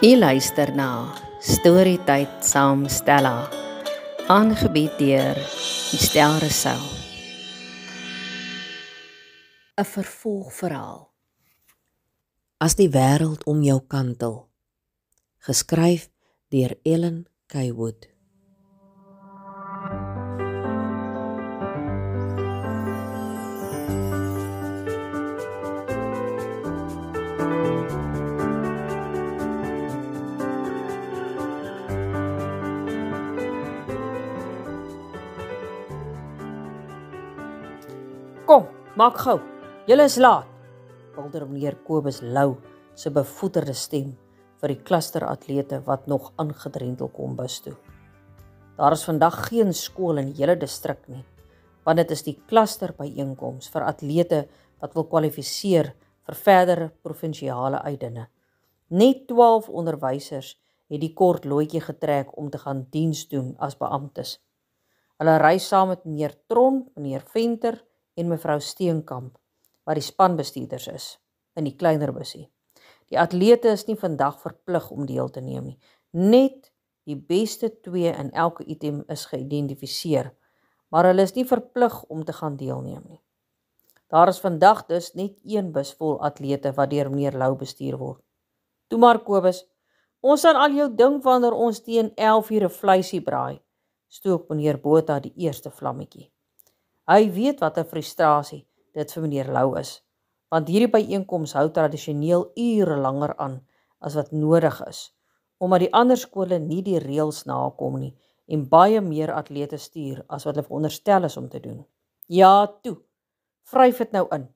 U luister na Storytyd saam Stella, aangebied deur Estel Rousseau. 'n Vervolgverhaal. As die wêreld om jou kantel, geskryf deur Ellen K. Wood. Kom, maak gou, julle is laat, bulder meneer Kobus Lou se bevoeterde stem vir die klusteratlete wat nog aangedrentel kom bus toe. Daar is vandag geen skool in die hele distrik nie, want dit is die klusterbyeenkoms vir atlete wat wil kwalifiseer vir verdere provinsiale uitdinne. Net 12 onderwysers het die kort loodjie getrek om te gaan diens doen as beamptes. Hulle ry saam met meneer Tron, meneer Venter en mevrou Steenkamp, wat die spanbestuurders is, in die kleiner bussie. Die atlete is nie vandag verplig om deel te neem nie. Net die beste 2 in elke item is geïdentifiseer, maar hulle is nie verplig om te gaan deelneem nie. Daar is vandag dus net 1 bus vol atlete wat deur meneer Lou bestuur word. Toe maar Kobus, ons sal al jou dink wanneer ons teen 11 uur 'n vleisie braai, stook meneer Botha die eerste vlammetjie. Hy weet wat 'n frustrasie dit vir meneer Lou is, want hierdie byeenkoms hou tradisioneel ure langer aan as wat nodig is, omdat die ander skole nie die reëls nakom nie en baie meer atlete stuur as wat hulle veronderstel is om te doen. Ja, toe, vryf dit nou in,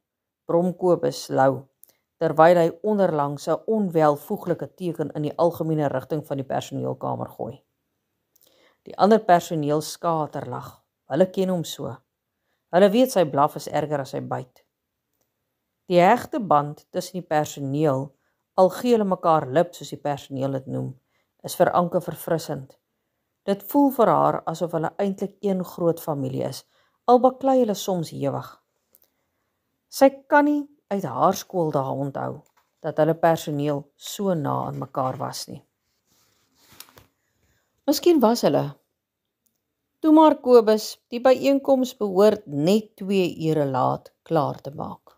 brom Kobus Lou, terwyl hy onderlangs 'n onwelvoeglike teken in die algemene rigting van die personeelkamer gooi. Die ander personeel skaterlag, hulle ken hom so. Hulle weet sy blaf is erger as sy byt. Die hegte band tussen die personeel, al gee hulle mekaar lip soos die personeel dit noem, is vir Anke verfrissend. Dit voel vir haar asof hulle eintlik een groot familie is, al baklei hulle soms hewig. Sy kan nie uit haar skooldae onthou dat hulle personeel so na aan mekaar was nie. Miskien was hulle. Toe maar Kobus, die byeenkoms behoort net 2 ure laat klaar te maak.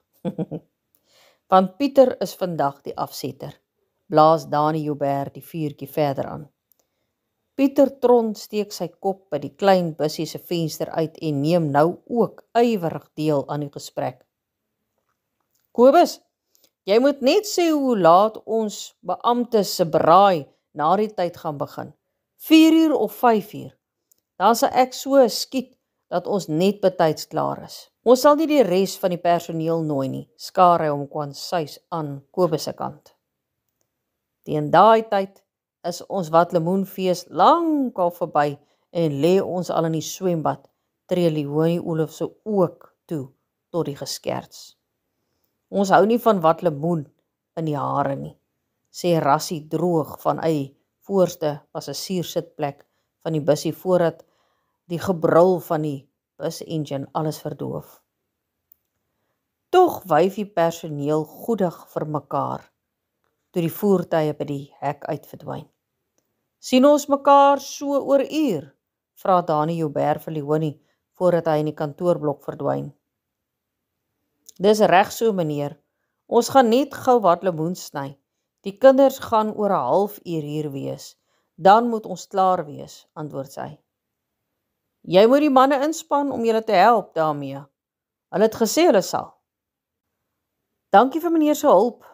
Want Pieter is vandag die afsetter, blaas Dani Joubert die vuurtjie verder aan. Pieter Tron steek sy kop by die klein bussie se venster uit en neem nou ook ywerig deel aan die gesprek. Kobus, jy moet net sê hoe laat ons beamptes se braai na die tyd gaan begin. 4 uur of 5 uur. Dan sal ek so skiet dat ons net betyds klaar is. Ons sal nie die res van die personeel nooi nie, skaar hy hom kwansuis aan Kobus se kant. Teen daai tyd is ons wat lemoenfees lankal verby en lê ons al in die swembad, tree Leonie Olofse se ook toe tot die geskerts. Ons hou nie van wat lemoen in die hare nie, sê Rassie droog van die voorste passasierssitplek van die bussie voordat die gebrul van die bus-engine alles verdoof. Tog wyf die personeel goedig vir mekaar, toe die voertuie by die hek uitverdwyn. Sien ons mekaar so oor uur, vra Dani Joubert vir Leonie, voordat hy in die kantoorblok verdwyn. Dis reg so meneer, ons gaan net gou wat lemoen sny. Die kinders gaan oor 'n halfuur hier wees, dan moet ons klaar wees, antwoord sy. Jy moet die manne inspan om julle te help daarmee. Hulle het gesê hulle sal. Dankie vir meneer se hulp.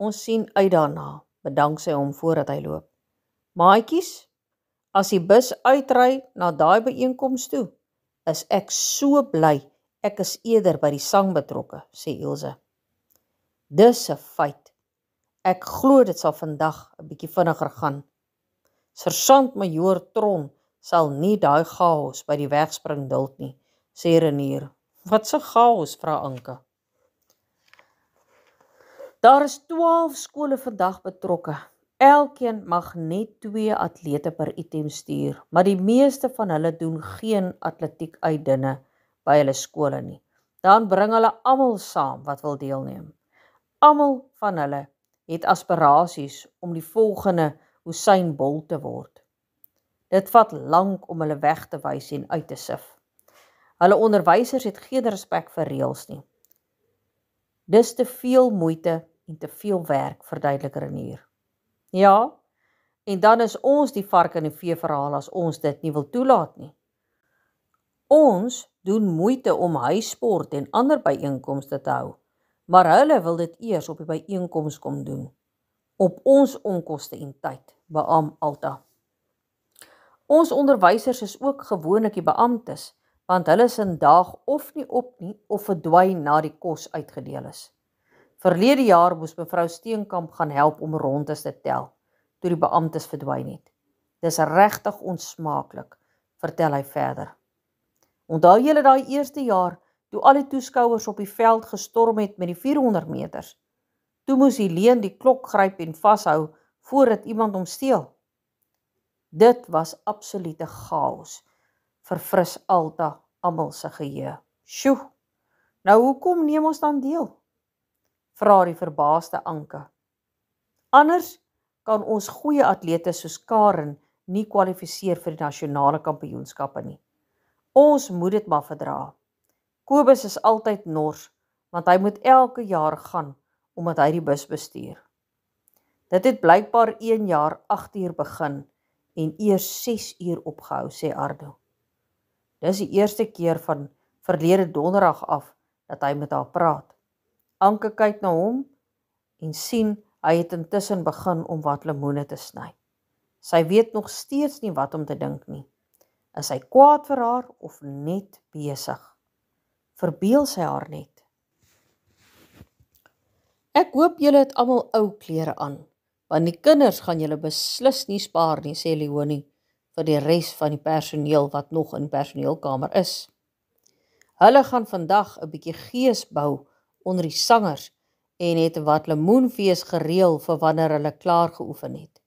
Ons sien uit daarna, bedank sy hom voordat hy loop. Maatjies, as die bus uitry na daai byeenkoms toe, is ek so bly ek is eerder by die sang betrokke, sê Ilse. Dis 'n feit. Ek glo dit sal vandag 'n bietjie vinniger gaan. Sergeant-majoor Tron sal nie daai chaos by die wegspring duld nie, sê Renier. Wat se chaos, vra Anke. Daar is 12 skole vandag betrokke. Elkeen mag net 2 atlete per item stuur, maar die meeste van hulle doen geen atletiek uitdinne by hulle skole nie. Dan bring hulle almal saam wat wil deelneem. Almal van hulle het aspirasies om die volgende Usain Bolt te word. Dit vat lank om hulle weg te wys en uit te sif. Hulle onderwysers het geen respek vir reëls nie. Dis te veel moeite en te veel werk, verduidelik Renier. Ja, en dan is ons die vark in die vee verhaal as ons dit nie wil toelaat nie. Ons doen moeite om huissport en ander byeenkomste te hou, maar hulle wil dit eers op die byeenkoms kom doen. Op ons onkoste en tyd, beam Alta. Ons onderwysers is ook gewoonlik die beamptes, want hulle is in daag of nie op nie, of verdwyn na die kos uitgedeel is. Verlede jaar moes mevrou Steenkamp gaan help om rondes te tel, toe die beamptes verdwyn het. Dis regtig onsmaaklik, vertel hy verder. Onthou julle daai eerste jaar, toe al die toeskouers op die veld gestorm het met die 400 meters. Toe moes Helene die klok gryp en vashou, voordat iemand hom steel. Dit was absolute chaos, verfris Alta almal se geheue. Sjoe, nou hoekom neem ons dan deel? Vra die verbaasde Anke. Anders kan ons goeie atlete soos Karen nie kwalifiseer vir die nasionale kampioenskappe nie. Ons moet dit maar verdra. Kobus is altyd nors, want hy moet elke jaar gaan, omdat hy die bus bestuur. Dit het blykbaar 1 jaar 8 uur begin, en eers 6 uur opgehou, sê Ardo. Dis die eerste keer van verlede donderdag af, dat hy met haar praat. Anke kyk na hom, en sien, hy het intussen begin om wat lemoene te sny. Sy weet nog steeds nie wat om te dink nie. Is hy kwaad vir haar of net besig? Verbeel sy haar net? Ek hoop julle het almal ou klere aan, want die kinders gaan julle beslis nie spaar nie, sê Leonie, vir die res van die personeel wat nog in die personeelkamer is. Hulle gaan vandag 'n bietjie gees bou onder die sangers en het wat lemoenfees gereël vir wanneer hulle klaar geoefen het.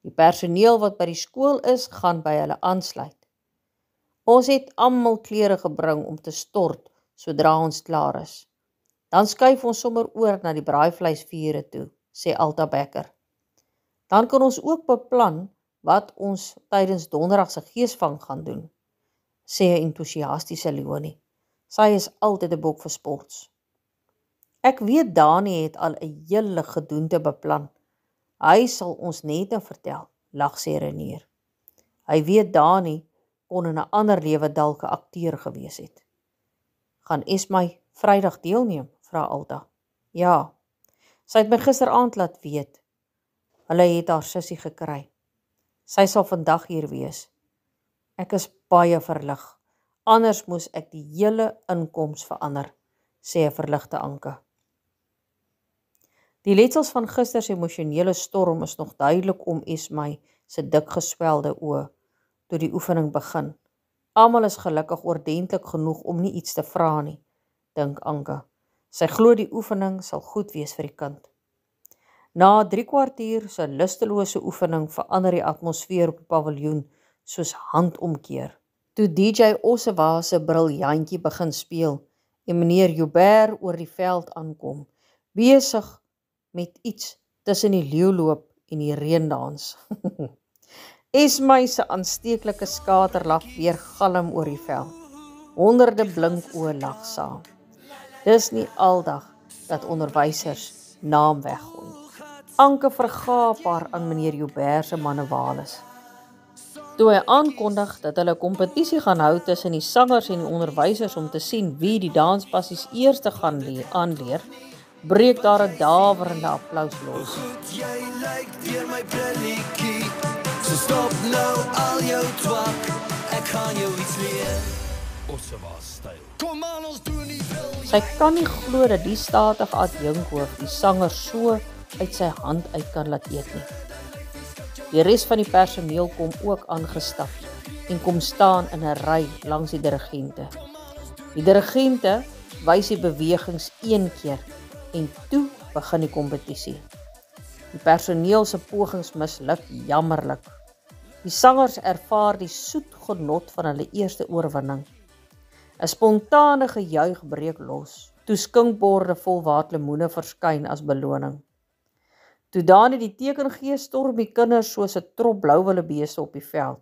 Die personeel wat by die skool is, gaan by hulle aansluit. Ons het almal klere gebring om te stort sodra ons klaar is. Dan skuif ons sommer oor na die braaivleisvure toe, sê Alta Becker. Dan kan ons ook beplan wat ons tydens donderdag se geesvang gaan doen, sê 'n entoesiastiese Leonie. Sy is altyd 'n bok vir sports. Ek weet Dani het al 'n hele gedoente beplan. Hy sal ons net nou vertel, lag sê Renier. Hy weet Dani kon in 'n ander lewe dalk 'n akteur gewees het. Gaan Esmy Vrydag deelneem, vra Alta. Ja, sy het my gisteraand laat weet. Hulle het haar sussie gekry. Sy sal vandag hier wees. Ek is baie verlig. Anders moes ek die hele inkoms verander, sê 'n verligte Anke. Die letsels van gister se emosionele storm is nog duidelik om Esmy se dik geswelde oë toe die oefening begin. Almal is gelukkig ordentlik genoeg om nie iets te vra nie, dink Anke. Sy glo die oefening sal goed wees vir die kind. Na 3 kwartier se lustelose oefening verander die atmosfeer op die paviljoen soos handomkeer. Toe DJ Ossewa se briljantjie begin speel en meneer Joubert oor die veld aankom, besig met iets tussen die leeuloop en die reendans. Esmy se aansteeklike skaterlag weer galm oor die veld. Honderde blink oë lag saam. Dis nie aldag dat onderwysers naam weggooi nie. Anke vergaap haar aan meneer Joubert se manewales. Toe hy aankondig dat hulle 'n kompetisie gaan hou tussen die sangers en die onderwysers om te sien wie die danspassies eerste gaan aanleer, breek daar 'n daverende applous los. Jy lyk deur my brilletjie. So stop nou al jou twak. Ek gaan jou iets leer. Ossewa styl. Kom aan, ons doen nie wil. Sy kan nie glo dat die statige adjunkhoof die sanger so uit sy hand uit kan laat eet nie. Die res van die personeel kom ook aangestap en kom staan in 'n ry langs die dirigente. Die dirigente wys die bewegings 1 keer en toe begin die kompetisie. Die personeel se pogings misluk jammerlik. Die sangers ervaar die soet genot van hulle eerste oorwinning. 'n Spontane gejuig breek los, toe skinkborde vol waterlemoene verskyn as beloning. Toe Dani die teken gee, storm die kinders soos 'n trop blauwille beeste op die veld.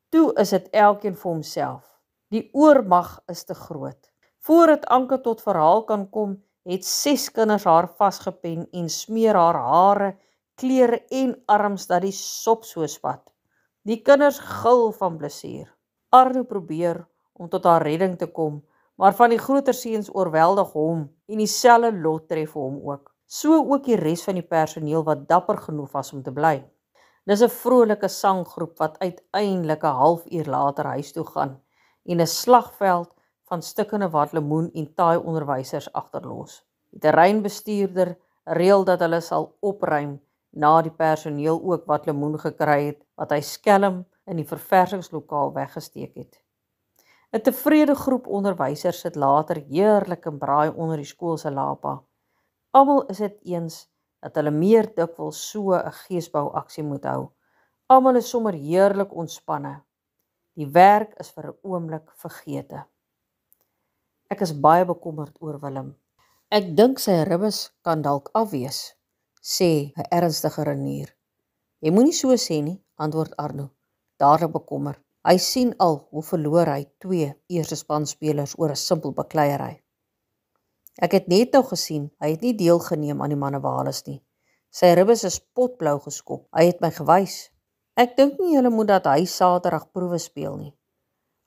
Toe is dit elkeen vir homself. Die oormag is te groot. Voordat Anke tot verhaal kan kom, het 6 kinders haar vasgepen en smeer haar hare, klere en arms dat die sop so spat. Die kinders gil van plesier. Arno probeer om tot haar redding te kom, maar van die groter seuns oorweldig hom en dieselfde lot tref hom ook. So ook die res van die personeel wat dapper genoeg was om te bly. Dis 'n vrolike sanggroep wat uiteindelik 'n halfuur later huis toe gaan en 'n slagveld van stukkende watlemoen en taai onderwysers agterlos. Die terreinbestuurder reël dat hulle sal opruim na die personeel ook watlemoen gekry het wat hy skelm in die verversingslokaal weggesteek het. 'n Tevrede groep onderwysers sit later heerlik en braai onder die skool se lapa. Almal is dit eens dat hulle meer dikwels so 'n geesbouaksie moet hou. Almal is sommer heerlik ontspanne. Die werk is vir 'n oomblik vergete. Ek is baie bekommerd oor Willem. Ek dink sy ribbes kan dalk afwees, sê 'n ernstige Renier. Jy moenie so sê nie, antwoord Arno, dadelik bekommer. Hy sien al hoe verloor hy 2 eerste span spelers oor 'n simpel bakleierery. Ek het net nou gesien, hy het nie deelgeneem aan die mannewales nie. Sy ribbes is potblou geskop. Hy het my gewys. Ek dink nie julle moet dat hy Saterdag proewe speel nie.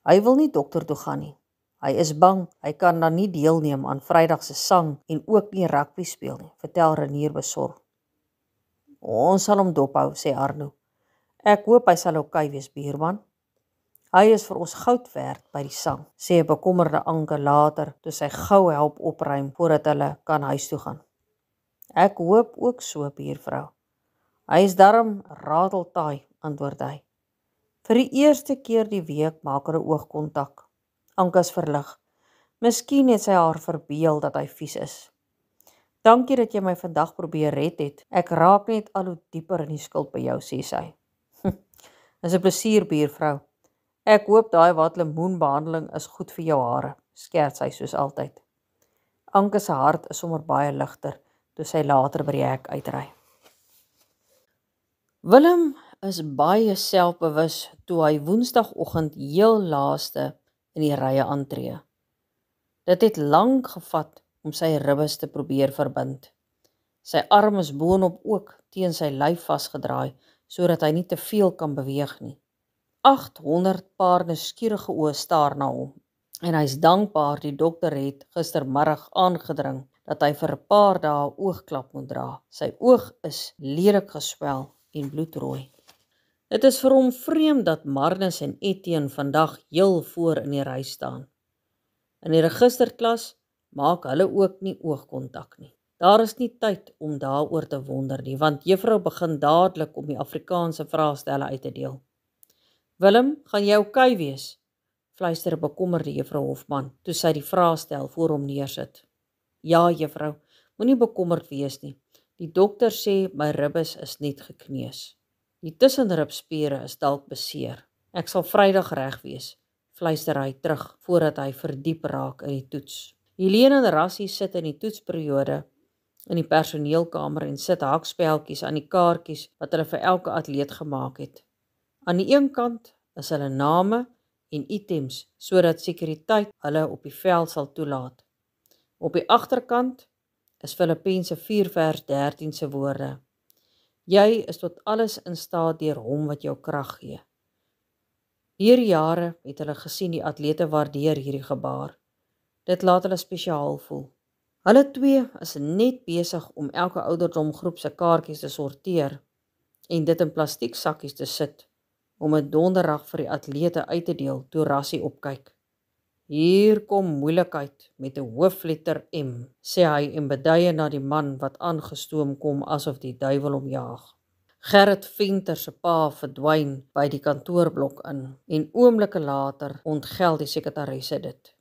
Hy wil nie dokter toe gaan nie. Hy is bang hy kan dan nie deelneem aan Vrydag se sang en ook nie rugby speel nie, vertel Renier besorg. Ons sal hom dophou, sê Arno. Ek hoop hy sal oukei wees, buurman. Hy is vir ons goud werd by die sang, sê 'n bekommerde Anke later, toe sy gou help opruim voordat hulle kan huis toe gaan. Ek hoop ook so, buurvrou. Hy is darm rateltaai, antwoord hy. Vir die eerste keer die week maak hulle oogkontak. Anke is verlig. Miskien het sy haar verbeel dat hy vies is. Dankie dat jy my vandag probeer red het. Ek raak net al hoe dieper in die skuld by jou, sê sy. Dis 'n plesier, buurvrou. Ek hoop daai watlemoenbehandeling is goed vir jou hare, skerts sy soos altyd. Anke se hart is sommer baie ligter toe sy later by die hek uitry. Willem is baie selfbewus toe hy Woensdagoggend heel laaste in die rye aantree. Dit het lank gevat om sy ribbes te probeer verbind. Sy arm is boonop ook teen sy lyf vasgedraai, sodat hy nie te veel kan beweeg nie. 800 paar nuuskierige oë staar na hom, en hy is dankbaar die dokter het gistermiddag aangedring dat hy vir 'n paar dae oogklap moet dra. Sy oog is lelik geswel en bloedrooi. Dit is vir hom vreemd dat Marnus en Etienne vandag heel voor in die ry staan. In die registerklas maak hulle ook nie oogkontak nie. Daar is nie tyd om daaroor te wonder nie, want juffrou begin dadelik om die Afrikaanse vraestelle uit te deel. Willem, gaan jy oukei wees? Fluister 'n bekommerde juffrou Hofman, toe sy die vraestel voor hom neersit. Ja, juffrou, moenie bekommerd wees nie. Die dokter sê my ribbes is net gekneus. Die tussenribspiere is dalk beseer. Ek sal Vrydag reg wees, fluister hy terug voordat hy verdiep raak in die toets. Helene en Rassie sit in die toetsperiode in die personeelkamer en sit hakspeltjies aan die kaartjies wat hulle vir elke atleet gemaak het. Aan die een kant is hulle name en items sodat sekuriteit hulle op die veld sal toelaat. Op die agterkant is Filippense 4:13 se woorde. Jy is tot alles in staat deur hom wat jou krag gee. Deur jare het hulle gesien die atlete waardeer hierdie gebaar. Dit laat hulle spesiaal voel. Hulle twee is net besig om elke ouderdomgroep se kaartjies te sorteer en dit in plastiek sakkies te sit om 'n donderdag vir die atlete uit te deel toe Rassie opkyk. Hier kom moeilikheid met 'n hoofletter M, sê hy en beduie na die man wat aangestoom kom asof die duiwel hom jaag. Gerrit Venter se pa verdwyn by die kantoorblok in en oomblikke later ontgeld die sekretaresse dit.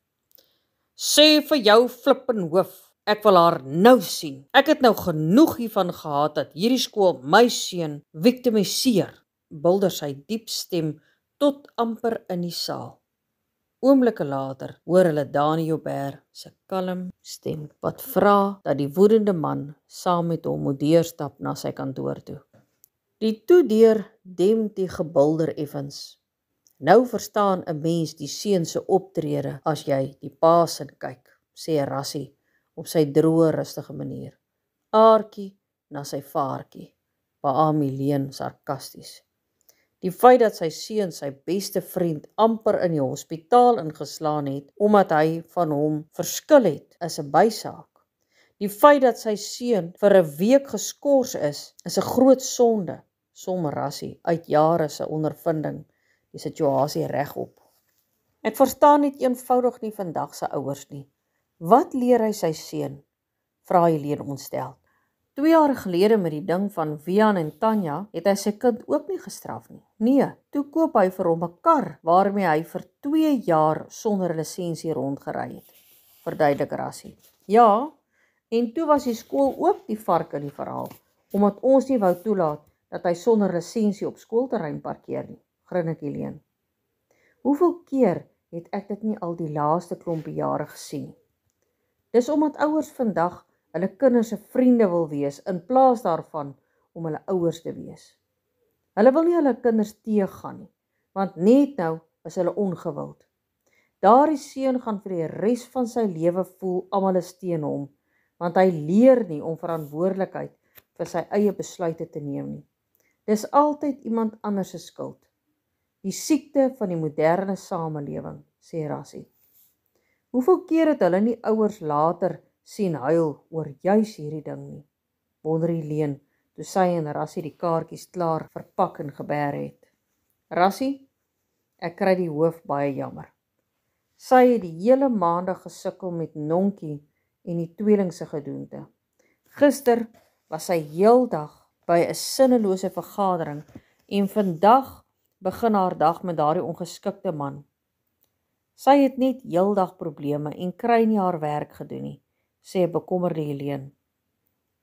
Sê vir jou flippen hoof, ek wil haar nou sien. Ek het nou genoeg hiervan gehad dat hierdie skool my seun victimiseer, bulder sy diep stem tot amper in die saal. Oomblikke later hoor hulle Dani Joubert se kalm stem wat vra dat die woedende man saam met hom moet deurstap na sy kantoor toe. Die toedeur dem die gebulder effens. Nou verstaan 'n mens die seun se optrede as jy die pa sin kyk, sê Rassie op sy droë, rustige manier. Aartjie na sy vaartjie, beamoen Leen sarkasties. Die feit dat sy seun sy beste vriend amper in die hospitaal ingeslaan het, omdat hy van hom verskil het, is 'n bysaak. Die feit dat sy seun vir 'n week geskort is 'n groot sonde, som Rassie uit jare se ondervinding die situasie regop. Ek verstaan net eenvoudig nie vandag se ouers nie. Wat leer hy sy seun? Vra Helene ontstel. 2 jaar gelede met die ding van Wian en Tanya het hy sy kind ook nie gestraf nie. Nee, toe koop hy vir hom 'n kar waarmee hy vir 2 jaar sonder lisensie rondgery het. Verduidelik Rassie. Ja, en toe was die skool ook die vark in die verhaal, omdat ons nie wou toelaat dat hy sonder lisensie op skoolterrein parkeer nie, grin Helene. Hoeveel keer het ek dit nie al die laaste klompie jare gesien? Dis omdat ouers vandag hulle kinders se vriende wil wees in plaas daarvan om hulle ouers te wees. Hulle wil nie hulle kinders teëgaan nie, want net nou is hulle ongewild. Daardie seun gaan vir die res van sy lewe voel almal is teen hom, want hy leer nie om verantwoordelikheid vir sy eie besluite te neem nie. Dis altyd iemand anders se skuld. Die siekte van die moderne samelewing, sê Rassie. Hoeveel keer het hulle nie ouers later sien huil oor juis hierdie ding nie, wonder Helene, toe sy en Rassie die kaartjies klaar verpak en geberg het. Rassie, ek kry die hoof baie jammer. Sy het die hele maandag gesukkel met Nonkie en die tweeling se gedoente. Gister was sy heeldag by 'n sinnelose vergadering en vandag begin haar dag met daardie ongeskikte man. Sy het net heeldag probleme en kry nie haar werk gedoen nie, sê 'n bekommerde Helene.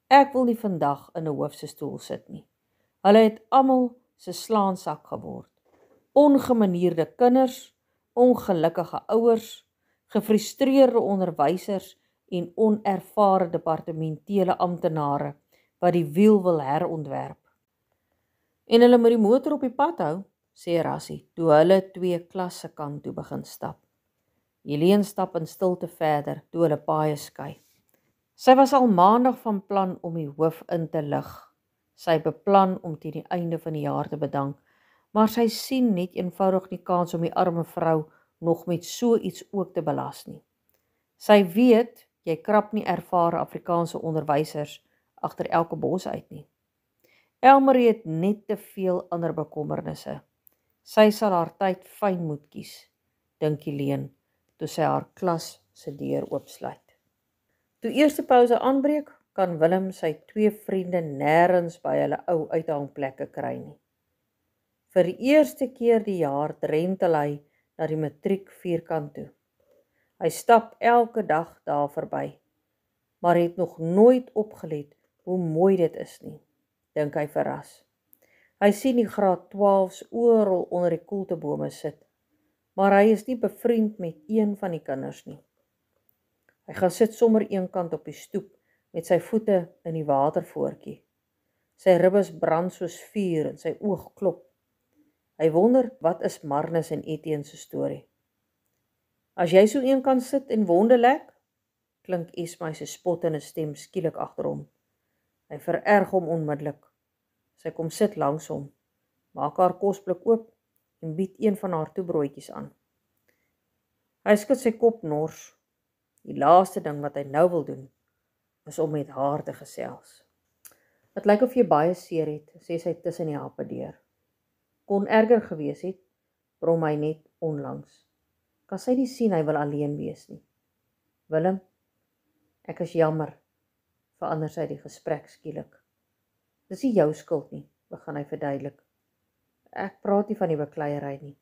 Ek wil nie vandag in 'n hoof se stoel sit nie. Hulle het almal se slaansak geword. Ongemanierde kinders, ongelukkige ouers, gefrustreerde onderwysers en onervare departementele amptenare wat die wiel wil herontwerp. En hulle moet die motor op die pad hou, sê Rassie, toe hulle 2 klasse kant toe begin stap. Helene stap in stilte verder, toe hulle paaie skei. Sy was al maandag van plan om die hoof in te lig. Sy beplan om teen die einde van die jaar te bedank, maar sy sien net eenvoudig nie kans om die arme vrou nog met so iets ook te belas nie. Sy weet, jy krap nie ervare Afrikaanse onderwysers agter elke bos uit nie. Elmarie het net te veel ander bekommernisse. Sy sal haar tyd fyn moet kies, dink Helene, toe sy haar klas se deur oopsluit. Toe eerste pouse aanbreek, kan Willem sy 2 vriende nêrens by hulle ou uithangplekke kry nie. Vir die eerste keer die jaar drentel hy na die matriek vierkant toe. Hy stap elke dag daar verby, maar het nog nooit opgelet hoe mooi dit is nie, dink hy verras. Hy sien die graad 12's oral onder die koeltebome sit, maar hy is nie bevriend met een van die kinders nie. Hy gaan sit sommer eenkant op die stoep met sy voete in die watervoortjie. Sy ribbes brand soos vuur en sy oog klop. Hy wonder wat is Marnus en Etienne se storie. As jy so eenkant sit en wonde lek, klink Esmay se spottende stem skielik agter hom. Hy vererg hom onmiddellik. Sy kom sit langs hom, maak haar kosblik oop en bied een van haar toebroodjies aan. Hy skud sy kop nors. Die laaste ding wat hy nou wil doen, is om met haar te gesels. Dit lyk of jy baie seer het, sê sy tussen die happe deur. Kon erger gewees het, brom hy net onlangs. Kan sy nie sien hy wil alleen wees nie. Willem, ek is jammer, verander sy die gesprek skielik. Dis nie jou skuld nie, begin hy verduidelik. Ek praat nie van die bekleierery nie.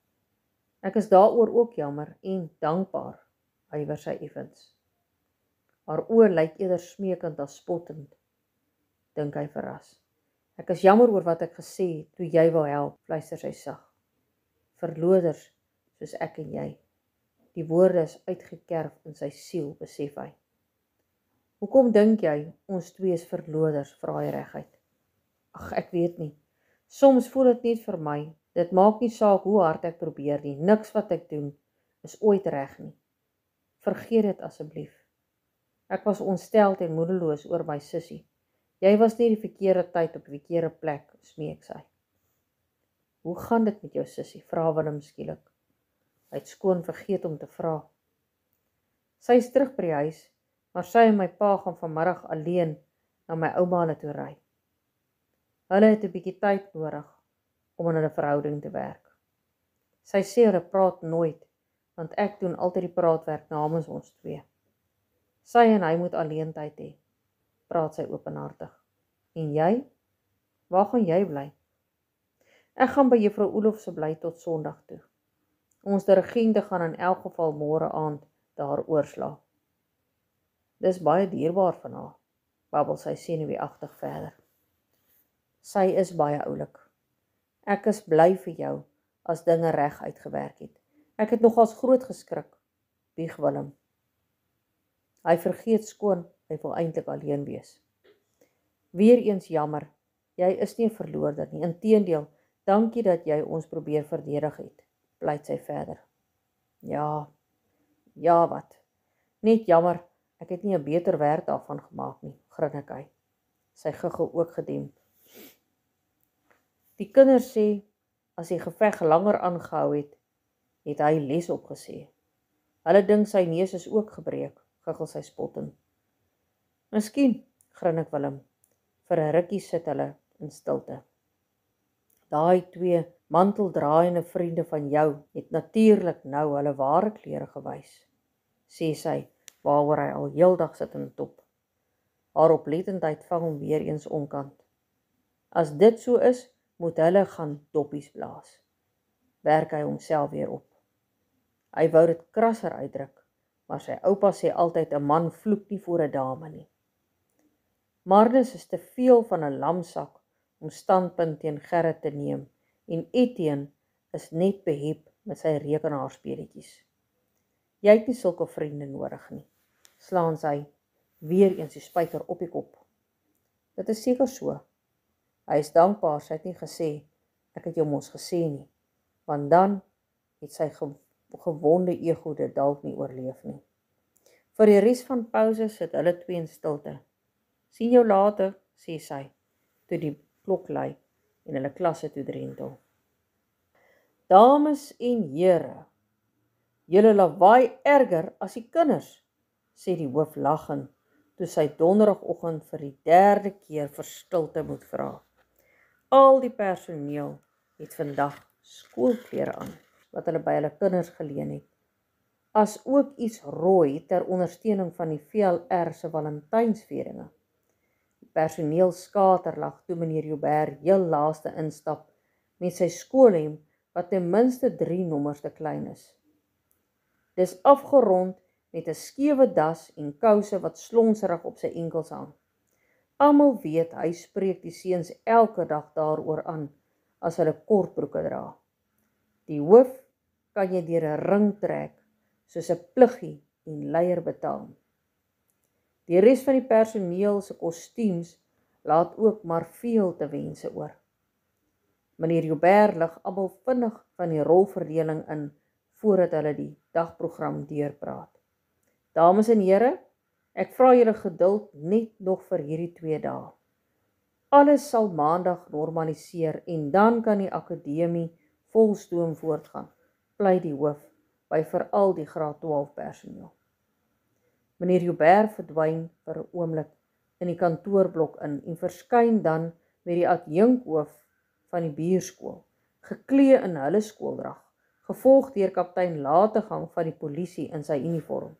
Ek is daaroor ook jammer en dankbaar, huiwer sy effens. Haar oë lyk eerder smeekend as spottend, dink hy verras. Ek is jammer oor wat ek gesê het toe jy wou help, fluister sy sag. Verloders soos ek en jy. Die woorde is uitgekerf in sy siel, besef hy. Hoekom dink jy, ons twee is verloders, vra hy reguit. Ag, ek weet nie. Soms voel dit net vir my, dit maak nie saak hoe hard ek probeer nie, niks wat ek doen, is ooit reg nie. Vergeet dit asseblief. Ek was ontsteld en moedeloos oor my sussie. Jy was nie die verkeerde tyd op die verkeerde plek, smeek sy. Hoe gaan dit met jou sussie, vra Willem skielik. Hy het skoon vergeet om te vra. Sy is terug by die huis, maar sy en my pa gaan vanmiddag alleen na my ouma hulle toe ry. Hulle het 'n bietjie tyd nodig om aan hulle verhouding te werk. Sy sê hulle praat nooit, want ek doen altyd die praatwerk namens ons twee. Sy en hy moet alleen tyd hê, praat sy openhartig. En jy? Waar gaan jy bly? Ek gaan by juffrou Olof se bly tot Sondag toe. Ons dirigente gaan in elk geval môre aand daar oorslaap. Dis baie dierbaar van haar, babbel sy senuweeagtig verder. Sy is baie oulik. Ek is bly vir jou as dinge reg uitgewerk het. Ek het nogals groot geskrik, bieg Willem. Hy vergeet skoon, hy wil eintlik alleen wees. Weereens jammer, jy is nie 'n verloorder nie, inteendeel, dankie dat jy ons probeer verdedig het, pleit sy verder. Ja wat, net jammer, ek het nie 'n beter werk daarvan gemaak nie, grinnik hy. Sy giggel ook gedemp. Die kinders sê, as die geveg langer aangehou het hy les opgesê. Hulle dink sy neus is ook gebreek, giggel sy spottend. Miskien, grinnik Willem, vir 'n rukkie sit hulle in stilte. Daai twee manteldraaiende vriende van jou het natuurlik nou hulle ware klere gewys, sê sy, waaroor hy al heeldag sit in top. Haar oplettendheid vang hom weer eens onkant. As dit so is, moet hulle gaan doppies blaas. Werk hy homself weer op. Hy wou dit krasser uitdruk, maar sy oupa sê altyd 'n man vloek nie voor 'n dame nie. Marnus is te veel van 'n lamsak om standpunt teen Gerrit te neem en Etienne is net behep met sy rekenaarspeletjies. Jy het nie sulke vriende nodig nie, slaan sy weer eens die spyker op die kop. Dit is seker so. Hy is dankbaar sy het nie gesê, ek het jou mos gesê nie, want dan het sy gewonde ego dit dalk nie oorleef nie. Vir die res van pouse sit hulle twee in stilte. Sien jou later, sê sy, toe die klok lui en hulle klasse toe drentel. Dames en here, julle lawaai erger as die kinders, sê die hoof lagend, toe sy donderdagoggend vir die 3de keer vir stilte moet vra. Al die personeel het vandag skoolklere aan, wat hulle by hulle kinders geleen het, as ook iets rooi ter ondersteuning van die VLR se Valentynsvieringe. Die personeel skaterlag toe meneer Joubert heel laaste instap met sy skoolhemp wat ten minste 3 nommers te klein is. Dis afgerond met 'n skewe das en kouse wat slonserig op sy enkels hang. Almal weet hy spreek die seuns elke dag daaroor aan as hulle kortbroeke dra. Die hoof kan jy deur 'n ring trek soos 'n pluggie en leier betaal. Die res van die personeel se kostuums laat ook maar veel te wense oor. Meneer Joubert lig almal vinnig van die rolverdeling in voordat hulle die dagprogram deurpraat. Dames en here, ek vra julle geduld net nog vir hierdie 2 dae. Alles sal maandag normaliseer en dan kan die akademie volstoom voortgaan, pleit die hoof by veral die graad 12 personeel. Meneer Joubert verdwyn vir 'n oomblik in die kantoorblok in en verskyn dan met die adjunkhoof van die buurskool, geklee in hulle skooldrag, gevolg deur kaptein Lategang van die polisie in sy uniform.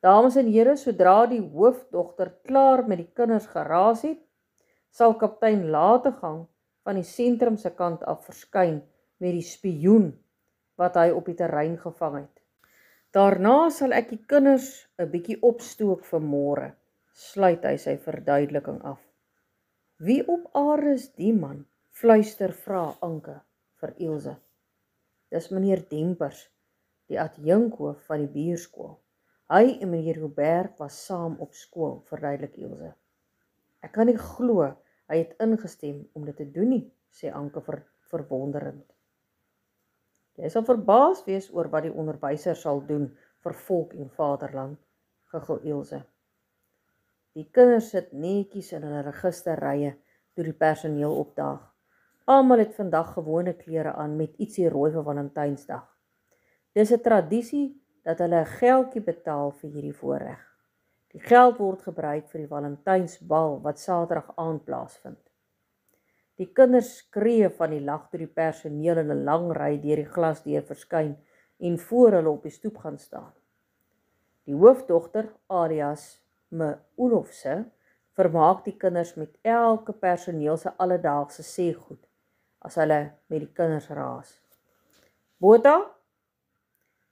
Dames en here, sodra die hoofdogter klaar met die kinders geraas het, sal kaptein Lategang van die sentrum se kant af verskyn met die spioen wat hy op die terrein gevang het. Daarna sal ek die kinders 'n bietjie opstook vir môre, sluit hy sy verduideliking af. Wie op aarde is die man? Fluister vra Anke vir Ilse. Dis meneer Dempers, die adjunkhoof van die buurskool. Hy en meneer Joubert was saam op skool, verduidelik Ilse. Ek kan nie glo hy het ingestem om dit te doen nie, sê Anke verwonderend. Jy sal verbaas wees oor wat die onderwyser sal doen vir volk en vaderland, giggel Ilse. Die kinders sit netjies in hulle registerrye toe die personeel opdaag. Almal het vandag gewone klere aan met ietsie rooi vir Valentynsdag. Dis 'n tradisie dat hulle 'n geldjie betaal vir hierdie voorreg. Die geld word gebruik vir die Valentynsbal wat Saterdag aand plaasvind. Die kinders skree van die lag toe die personeel in 'n lang ry deur die glasdeur verskyn en voor hulle op die stoep gaan staan. Die hoofdogter, alias me Olofse, vermaak die kinders met elke personeel se alledaagse sêgoed as hulle met die kinders raas. Botha,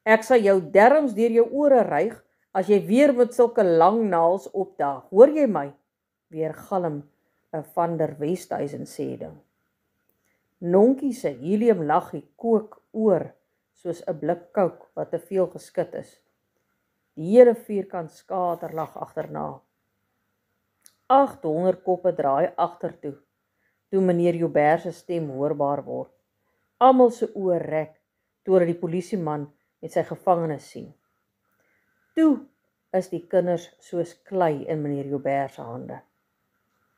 ek sal jou derms deur jou ore ryg as jy weer met sulke lang naels opdaag. Hoor jy my? Weer galm 'n van der Westhuizen sê ding. Nonkie se heliumlaggie kook oor soos 'n blik kook wat te veel geskit is. Die hele vierkant skaterlag agterna. 800 koppe draai agtertoe, toe meneer Joubert se stem hoorbaar word. Almal se oë rek, toe hulle die polisieman met sy gevangenes sien. Toe is die kinders soos klei in meneer Joubert se hande.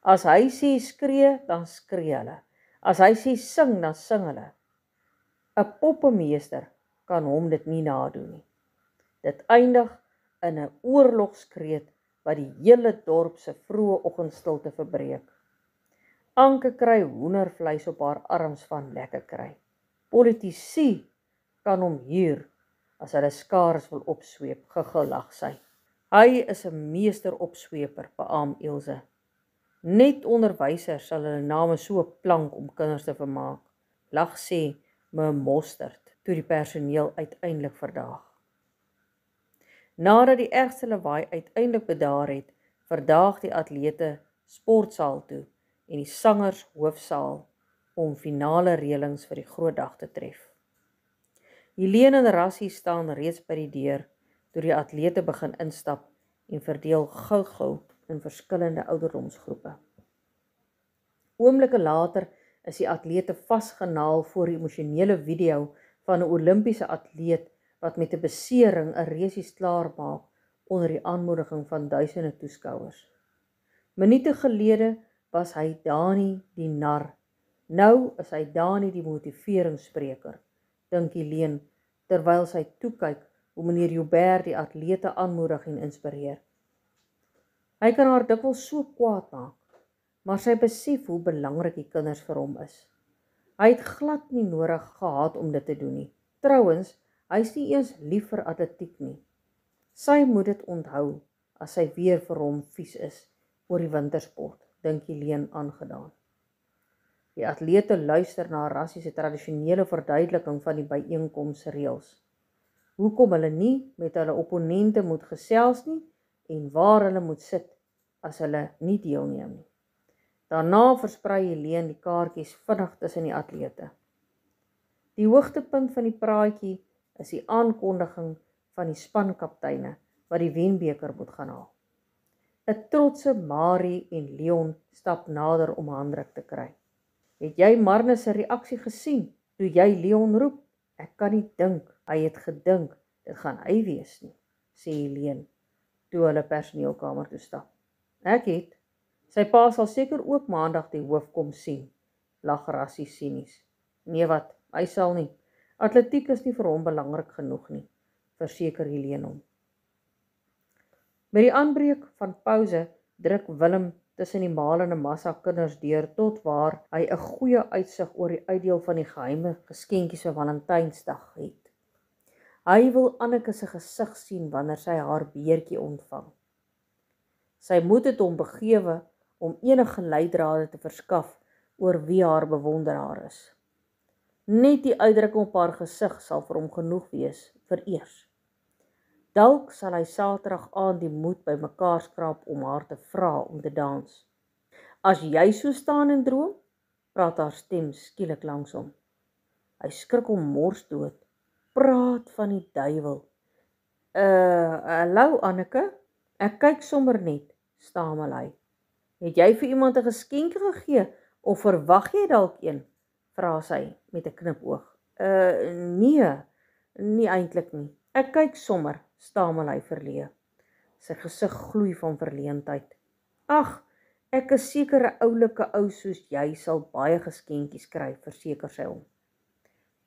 As hy sê skree, dan skree hulle. As hy sê sing, dan sing hulle. 'n Poppemeester kan hom dit nie nadoen nie. Dit eindig in 'n oorlogskreet wat die hele dorp se vroeë oggendstilte verbreek. Anke kry hoendervleis op haar arms van lekker kry. Politici kan hom huur as hulle skaars wil opsweep, gegillag sy. Hy is 'n meester-opsweeper, beaam Ilse. Net onderwysers sal hulle name so plank om kinders te vermaak, lag sê me Mostert, toe die personeel uiteindelik verdaag. Nadat die ergste lawaai uiteindelik bedaar het, verdaag die atlete sportsaal toe en die sangers hoofsaal om finale reëlings vir die groot dag te tref. Helene en Rassie staan reeds by die deur toe die atlete begin instap en verdeel gou-gou in verskillende ouderdomsgroepe. Oomblikke later is die atlete vasgenaal voor die emosionele video van 'n Olimpiese atleet wat met 'n besering 'n resies klaarmaak onder die aanmoediging van duisende toeskouers. Minute gelede was hy Dani die nar. Nou is hy Dani die motiveringsspreker, dink Helene, terwyl sy toekyk hoe meneer Joubert die atlete aanmoedig en inspireer. Hy kan haar dikwels so kwaad maak, maar sy besef hoe belangrik die kinders vir hom is. Hy het glad nie nodig gehad om dit te doen nie. Trouwens, hy is nie eens lief vir atletiek nie. Sy moet dit onthou as sy weer vir hom vies is oor die wintersport, dink Helene aangedaan. Die atlete luister na Rassie se tradisionele verduideliking van die byeenkomsreëls. Hoekom hulle nie met hulle opponente moet gesels nie en waar hulle moet sit as hulle nie deelneem nie. Daarna versprei Helene die kaartjies vinnig tussen die atlete. Die hoogtepunt van die praatjie is die aankondiging van die spankapteine wat die wenbeker moet gaan haal. 'n Trotse Marie en Leon stap nader om handdruk te kry. Het jy Marnus se reaksie gesien toe jy Leon roep? Ek kan nie dink, hy het gedink, dit gaan hy wees nie, sê Helene, toe hulle personeelkamer toe stap. Ek het, sy pa sal seker ook maandag die hoof kom sien, lag Rassie sinies. Nee wat, hy sal nie, atletiek is nie vir hom belangrik genoeg nie, verseker Helene hom. By die aanbreek van pouse druk Willem tussen die malende massa kinders deur tot waar hy 'n goeie uitsig oor die uitdeel van die geheime geskenkies vir Valentynsdag het. Hy wil Anneke se gesig sien wanneer sy haar beertjie ontvang. Sy moet dit hom begewe om enige leidrade te verskaf oor wie haar bewonderaar is. Net die uitdrukking op haar gesig sal vir hom genoeg wees, vereers. Dalk sal hy Saterdag aand die moed by mekaar skraap om haar te vra om te dans. As jy so staan en droom, praat haar stem skielik langs hom. Hy skrik hom mors dood praat van die duiwel. Hallo Anneke, ek kyk sommer net, stamel hy. Het jy vir iemand 'n geskenk gegee, of verwag jy dalk een? Vra sy met 'n knipoog. Nee eintlik nie. Ek kyk sommer, stamel hy verleë. Sy gesig gloei van verleentheid. Ag, ek is seker 'n oulike ou soos jy sal baie geskenkies kry, verseker sy hom.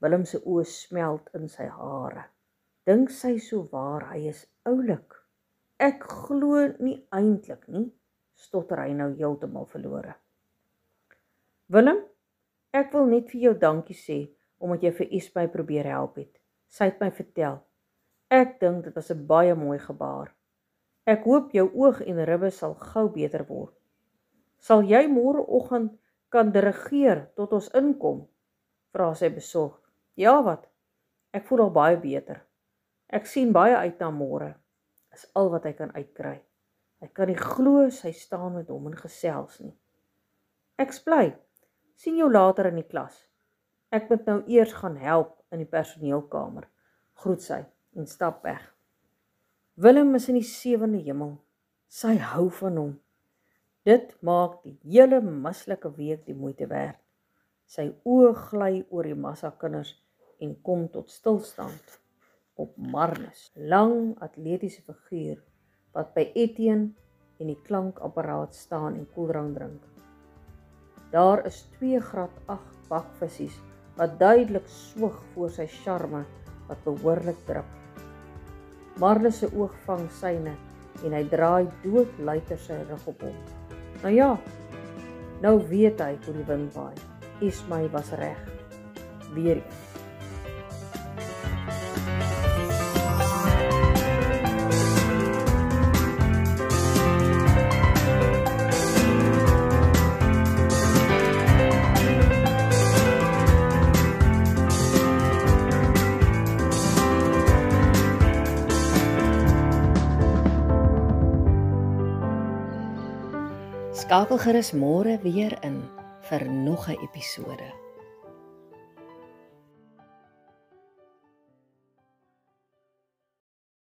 Willem se oë smelt in sy hare. Dink sy so waar hy is oulik? Ek glo nie eintlik nie, stotter hy nou heeltemal verlore. Willem, ek wil net vir jou dankie sê, omdat jy vir Esme probeer help het. Sy het my vertel. Ek dink dit was 'n baie mooi gebaar. Ek hoop jou oog en ribbe sal gou beter word. Sal jy môreoggend kan dirigeer tot ons inkom? Vra sy besorgd. Ja wat, ek voel al baie beter. Ek sien baie uit na môre, is al wat hy kan uitkry. Hy kan nie glo sy staan met hom en gesels nie. Ek's bly, sien jou later in die klas. Ek moet nou eers gaan help in die personeelkamer, groet sy en stap weg. Willem is in die 7de hemel, sy hou van hom. Dit maak die hele mislike week die moeite werd. Sy oë gly oor die massa kinders en kom tot stilstand op Marnus, lang atletiese figuur wat by Etienne en die klankapparaat staan en koeldrank drink. Daar is 2 graad 8 bakvissies wat duidelik swoeg voor sy charme wat behoorlik drup. Marnus se oog vang syne en hy draai doodluiter sy rug op hom. Nou ja, nou weet hy hoe die wind waai. Esme was reg. Weer eens. Skakel gerus môre weer in vir nog 'n episode.